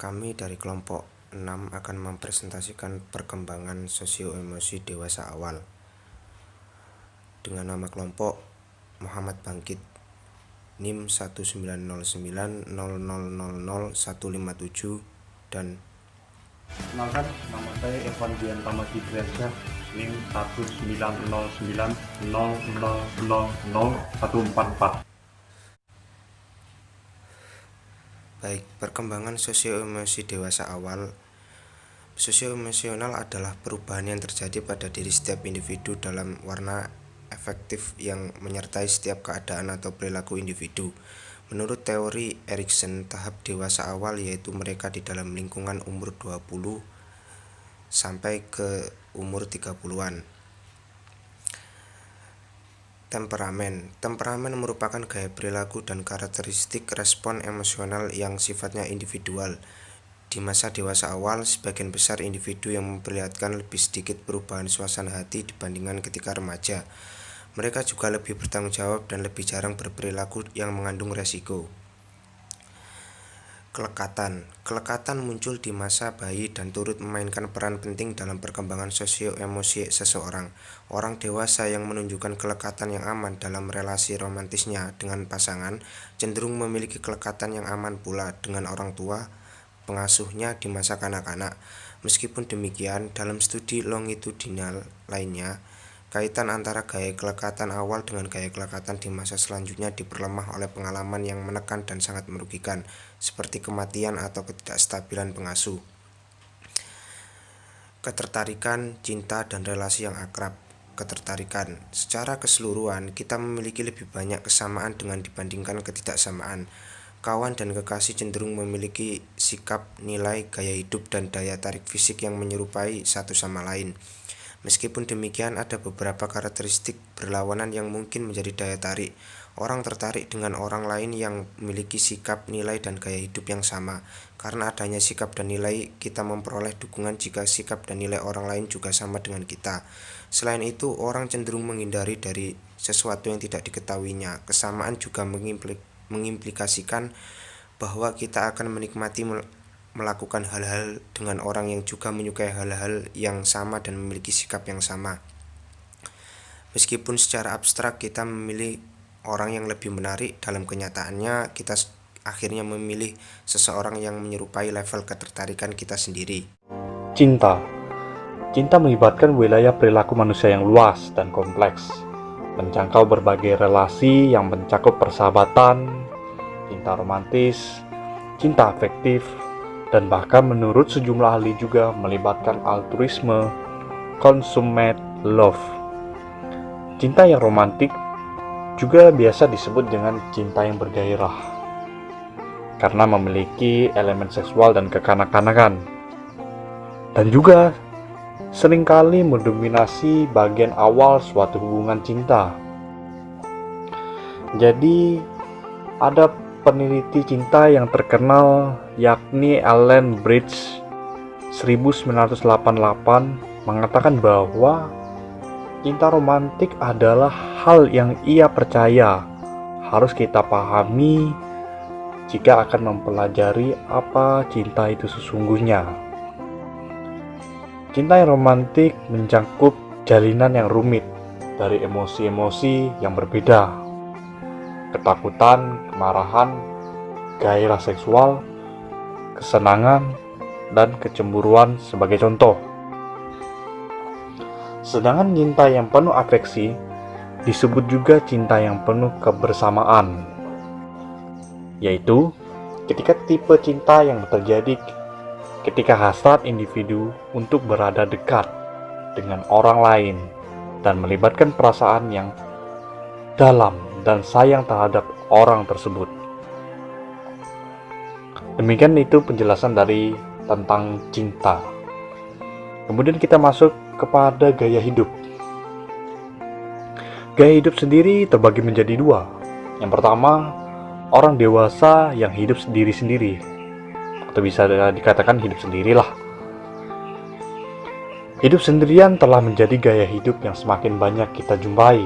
Kami dari kelompok 6 akan mempresentasikan perkembangan sosio-emosi dewasa awal. Dengan nama kelompok Muhammad Bangkit, NIM 19090000157 dan Kenalkan, nama saya Evan Dian Tamaki Triansyah, NIM 19090000144. Baik, perkembangan sosio-emosi dewasa awal. Sosio-emosional adalah perubahan yang terjadi pada diri setiap individu dalam warna efektif yang menyertai setiap keadaan atau perilaku individu. Menurut teori Erikson, tahap dewasa awal yaitu mereka di dalam lingkungan umur 20 sampai ke umur 30-an. Temperamen merupakan gaya perilaku dan karakteristik respon emosional yang sifatnya individual. Di masa dewasa awal, sebagian besar individu yang memperlihatkan lebih sedikit perubahan suasana hati dibandingkan ketika remaja. Mereka juga lebih bertanggung jawab dan lebih jarang berperilaku yang mengandung resiko. Kelekatan muncul di masa bayi dan turut memainkan peran penting dalam perkembangan sosio-emosi seseorang. Orang dewasa yang menunjukkan kelekatan yang aman dalam relasi romantisnya dengan pasangan cenderung memiliki kelekatan yang aman pula dengan orang tua pengasuhnya di masa kanak-kanak. Meskipun demikian, dalam studi longitudinal lainnya, kaitan antara gaya kelekatan awal dengan gaya kelekatan di masa selanjutnya diperlemah oleh pengalaman yang menekan dan sangat merugikan, seperti kematian atau ketidakstabilan pengasuh. Ketertarikan, cinta, dan relasi yang akrab. Ketertarikan. Secara keseluruhan, kita memiliki lebih banyak kesamaan dengan dibandingkan ketidaksamaan. Kawan dan kekasih cenderung memiliki sikap, nilai, gaya hidup, dan daya tarik fisik yang menyerupai satu sama lain. Meskipun demikian, ada beberapa karakteristik berlawanan yang mungkin menjadi daya tarik. Orang tertarik dengan orang lain yang memiliki sikap, nilai, dan gaya hidup yang sama. Karena adanya sikap dan nilai, kita memperoleh dukungan jika sikap dan nilai orang lain juga sama dengan kita. Selain itu, orang cenderung menghindari dari sesuatu yang tidak diketahuinya. Kesamaan juga mengimplikasikan bahwa kita akan menikmati melakukan hal-hal dengan orang yang juga menyukai hal-hal yang sama dan memiliki sikap yang sama. Meskipun secara abstrak kita memilih orang yang lebih menarik, dalam kenyataannya kita akhirnya memilih seseorang yang menyerupai level ketertarikan kita sendiri. Cinta melibatkan wilayah perilaku manusia yang luas dan kompleks, menjangkau berbagai relasi yang mencakup persahabatan, cinta romantis, cinta afektif, dan bahkan menurut sejumlah ahli juga melibatkan altruisme, consummate love. Cinta yang romantik juga biasa disebut dengan cinta yang bergairah, karena memiliki elemen seksual dan kekanak-kanakan, dan juga seringkali mendominasi bagian awal suatu hubungan cinta. Jadi, ada peneliti cinta yang terkenal yakni Ellen Bridge 1988 mengatakan bahwa cinta romantik adalah hal yang ia percaya harus kita pahami jika akan mempelajari apa cinta itu sesungguhnya. Cinta yang romantik mencakup jalinan yang rumit dari emosi-emosi yang berbeda, ketakutan, kemarahan, gairah seksual, kesenangan, dan kecemburuan sebagai contoh. Sedangkan cinta yang penuh afeksi disebut juga cinta yang penuh kebersamaan, yaitu ketika tipe cinta yang terjadi ketika hasrat individu untuk berada dekat dengan orang lain dan melibatkan perasaan yang dalam dan sayang terhadap orang tersebut. Demikian itu penjelasan dari tentang cinta. Kemudian kita masuk kepada gaya hidup. Gaya hidup sendiri terbagi menjadi dua. Yang pertama, orang dewasa yang hidup sendiri-sendiri, atau bisa dikatakan hidup sendirilah. Hidup sendirian telah menjadi gaya hidup yang semakin banyak kita jumpai.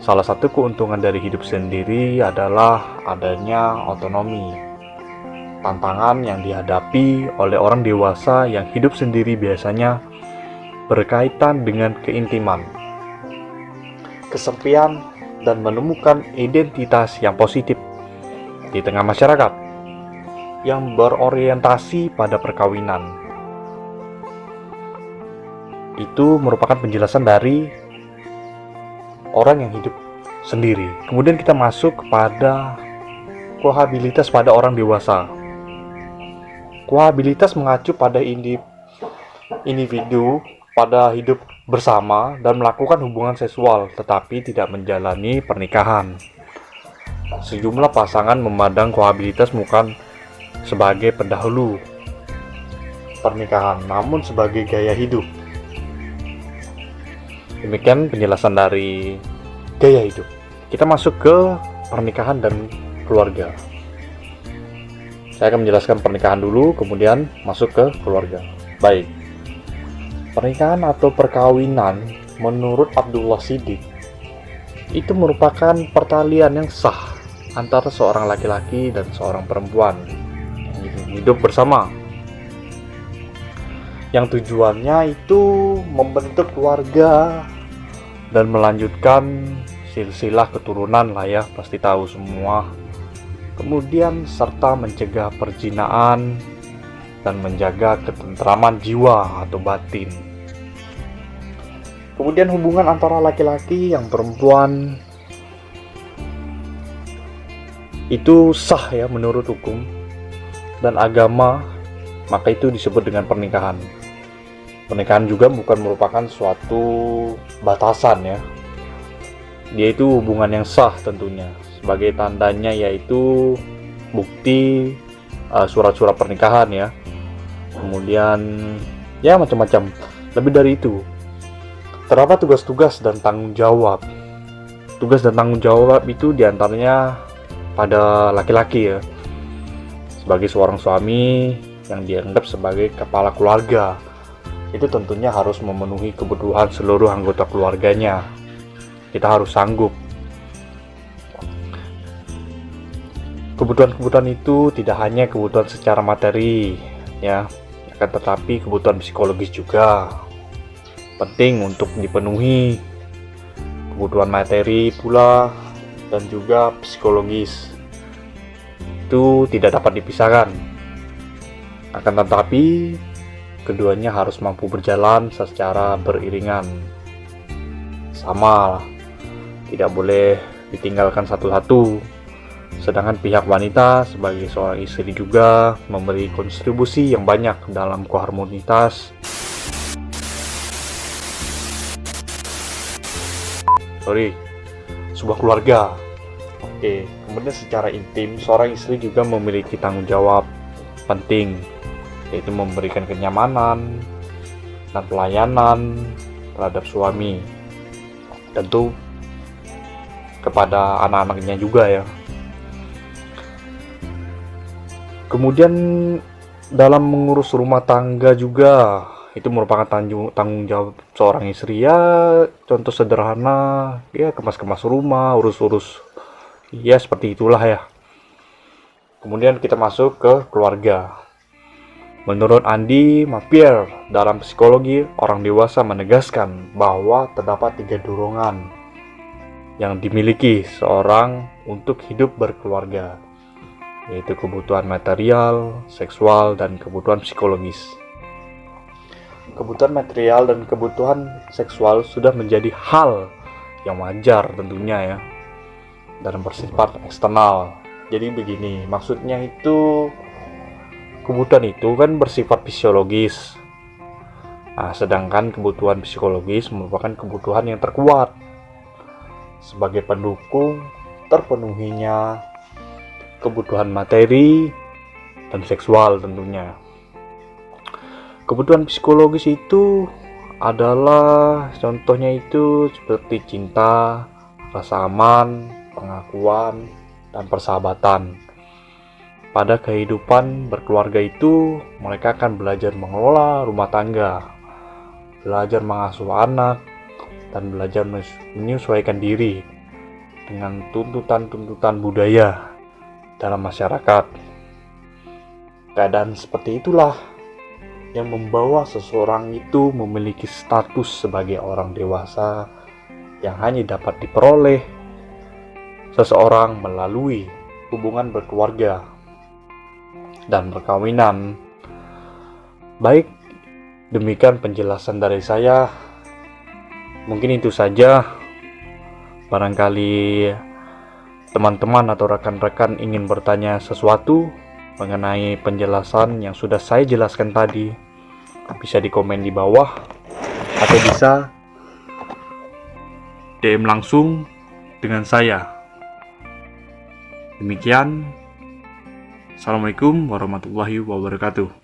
Salah satu keuntungan dari hidup sendiri adalah adanya otonomi. tantangan yang dihadapi oleh orang dewasa yang hidup sendiri biasanya berkaitan dengan keintiman, kesepian, dan menemukan identitas yang positif di tengah masyarakat yang berorientasi pada perkawinan. Itu merupakan penjelasan dari orang yang hidup sendiri. Kemudian kita masuk kepada kohabilitas pada orang dewasa. Kohabilitas mengacu pada individu pada hidup bersama dan melakukan hubungan seksual tetapi tidak menjalani pernikahan. Sejumlah pasangan memandang kohabilitas bukan sebagai pendahulu pernikahan, namun sebagai gaya hidup. Demikian penjelasan dari gaya hidup. Kita masuk ke pernikahan dan keluarga. Saya akan menjelaskan pernikahan dulu, kemudian masuk ke keluarga. Baik. Pernikahan atau perkawinan menurut Abdullah Siddiq itu merupakan pertalian yang sah antara seorang laki-laki dan seorang perempuan yang hidup bersama. Yang tujuannya itu membentuk keluarga dan melanjutkan silsilah keturunan lah ya, pasti tahu semua. Kemudian serta mencegah perzinahan dan menjaga ketentraman jiwa atau batin. Kemudian hubungan antara laki-laki yang perempuan itu sah ya menurut hukum dan agama, maka itu disebut dengan pernikahan. Pernikahan juga bukan merupakan suatu batasan ya. Dia itu hubungan yang sah tentunya. Sebagai tandanya yaitu bukti surat-surat pernikahan ya. Kemudian ya macam-macam. Lebih dari itu, terdapat tugas-tugas dan tanggung jawab. Tugas dan tanggung jawab itu diantaranya pada laki-laki ya, sebagai seorang suami yang dianggap sebagai kepala keluarga. Itu tentunya harus memenuhi kebutuhan seluruh anggota keluarganya. Kita harus sanggup. Kebutuhan-kebutuhan itu tidak hanya kebutuhan secara materi ya, akan tetapi kebutuhan psikologis juga penting untuk dipenuhi. Kebutuhan materi pula dan juga psikologis itu tidak dapat dipisahkan. Akan tetapi keduanya harus mampu berjalan secara beriringan. Sama lah, tidak boleh ditinggalkan satu-satu. Sedangkan pihak wanita sebagai seorang istri juga memberi kontribusi yang banyak dalam koharmonitas sebuah keluarga. Oke, kemudian secara intim seorang istri juga memiliki tanggung jawab penting, yaitu memberikan kenyamanan dan pelayanan terhadap suami, tentu kepada anak-anaknya juga ya. Kemudian dalam mengurus rumah tangga juga itu merupakan tanggung jawab seorang istri ya. Contoh sederhana ya, kemas-kemas rumah, urus-urus ya, seperti itulah ya. Kemudian kita masuk ke keluarga. Menurut Andy Mapier, dalam psikologi orang dewasa menegaskan bahwa terdapat 3 dorongan yang dimiliki seorang untuk hidup berkeluarga, yaitu kebutuhan material, seksual, dan kebutuhan psikologis. Kebutuhan material dan kebutuhan seksual sudah menjadi hal yang wajar tentunya ya, dan bersifat eksternal. Jadi begini, maksudnya itu kebutuhan itu kan bersifat fisiologis. Nah, sedangkan kebutuhan psikologis merupakan kebutuhan yang terkuat sebagai pendukung terpenuhinya kebutuhan materi dan seksual tentunya. Kebutuhan psikologis itu adalah contohnya itu seperti cinta, rasa aman, pengakuan, dan persahabatan. Pada kehidupan berkeluarga itu, mereka akan belajar mengelola rumah tangga, belajar mengasuh anak, dan belajar menyesuaikan diri dengan tuntutan-tuntutan budaya dalam masyarakat. Keadaan seperti itulah yang membawa seseorang itu memiliki status sebagai orang dewasa yang hanya dapat diperoleh seseorang melalui hubungan berkeluarga dan perkawinan. Baik, demikian penjelasan dari saya. Mungkin itu saja. Barangkali teman-teman atau rekan-rekan ingin bertanya sesuatu mengenai penjelasan yang sudah saya jelaskan tadi, bisa di komen di bawah atau bisa DM langsung dengan saya. Demikian. Assalamualaikum warahmatullahi wabarakatuh.